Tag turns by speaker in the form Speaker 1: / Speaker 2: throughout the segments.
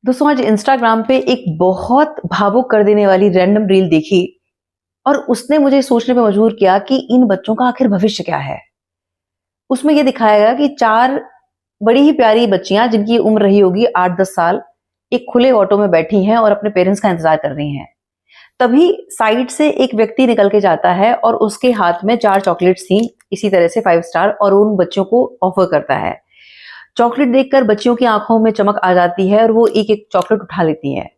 Speaker 1: दोस्तों आज इंस्टाग्राम पे एक बहुत भावुक कर देने वाली रैंडम रील देखी और उसने मुझे सोचने पे मजबूर किया कि इन बच्चों का आखिर भविष्य क्या है। उसमें ये दिखाया गया कि 4 बड़ी ही प्यारी बच्चियां जिनकी उम्र रही होगी 8-10 साल एक खुले ऑटो में बैठी हैं और अपने पेरेंट्स का इंतजार कर रही हैं। तभी साइड से एक व्यक्ति निकल के जाता है और उसके हाथ में 4 चॉकलेट्स थी, इसी तरह से 5 स्टार, और उन बच्चों को ऑफर करता है। चॉकलेट देखकर बच्चियों की आंखों में चमक आ जाती है और वो एक एक चॉकलेट उठा लेती हैं।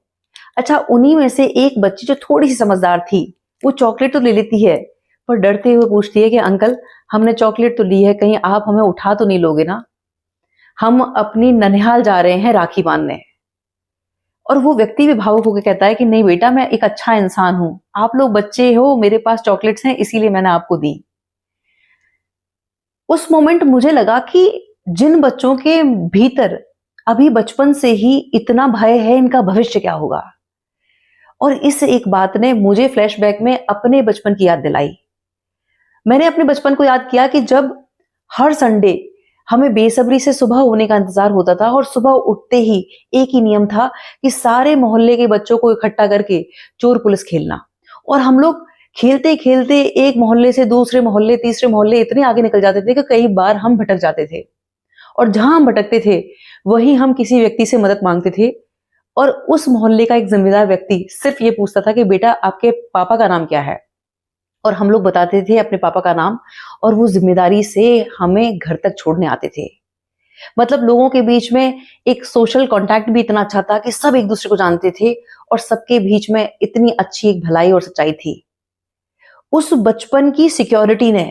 Speaker 1: अच्छा, उन्हीं में से एक बच्ची जो थोड़ी सी समझदार थी, वो चॉकलेट तो ले लेती है, पर डरते हुए पूछती है कि अंकल, हमने चॉकलेट तो ली है, कहीं आप हमें उठा तो नहीं लोगे ना? हम अपनी ननिहाल जा रहे हैं राखी बांधने। और वो व्यक्ति भी भावुक होकर कहता है कि नहीं बेटा, मैं एक अच्छा इंसान हूं, आप लोग बच्चे हो, मेरे पास चॉकलेट्स हैं इसीलिए मैंने आपको दी। उस मोमेंट मुझे लगा कि जिन बच्चों के भीतर अभी बचपन से ही इतना भय है, इनका भविष्य क्या होगा। और इस एक बात ने मुझे फ्लैशबैक में अपने बचपन की याद दिलाई। मैंने अपने बचपन को याद किया कि जब हर संडे हमें बेसब्री से सुबह होने का इंतजार होता था और सुबह उठते ही एक ही नियम था कि सारे मोहल्ले के बच्चों को इकट्ठा करके चोर पुलिस खेलना। और हम लोग खेलते खेलते एक मोहल्ले से दूसरे मोहल्ले, तीसरे मोहल्ले इतने आगे निकल जाते थे कि कई बार हम भटक जाते थे। और जहां हम भटकते थे वहीं हम किसी व्यक्ति से मदद मांगते थे, और उस मोहल्ले का एक जिम्मेदार व्यक्ति सिर्फ ये पूछता था कि बेटा आपके पापा का नाम क्या है, और हम लोग बताते थे अपने पापा का नाम, और वो जिम्मेदारी से हमें घर तक छोड़ने आते थे। मतलब लोगों के बीच में एक सोशल कांटेक्ट भी इतना अच्छा था कि सब एक दूसरे को जानते थे और सबके बीच में इतनी अच्छी एक भलाई और सच्चाई थी। उस बचपन की सिक्योरिटी ने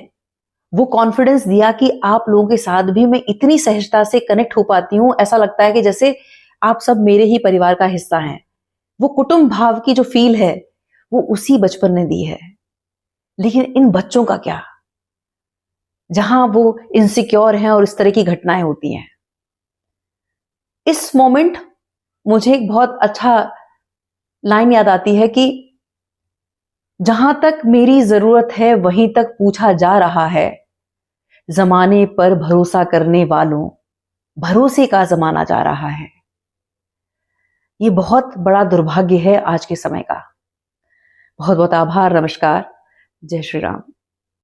Speaker 1: वो कॉन्फिडेंस दिया कि आप लोगों के साथ भी मैं इतनी सहजता से कनेक्ट हो पाती हूँ, ऐसा लगता है कि जैसे आप सब मेरे ही परिवार का हिस्सा हैं। वो कुटुंब भाव की जो फील है वो उसी बचपन ने दी है। लेकिन इन बच्चों का क्या, जहां वो इनसिक्योर हैं और इस तरह की घटनाएं होती हैं। इस मोमेंट मुझे एक बहुत अच्छा लाइन याद आती है कि जहां तक मेरी जरूरत है वहीं तक पूछा जा रहा है, जमाने पर भरोसा करने वालों, भरोसे का जमाना जा रहा है। ये बहुत बड़ा दुर्भाग्य है आज के समय का। बहुत बहुत आभार, नमस्कार, जय श्री राम।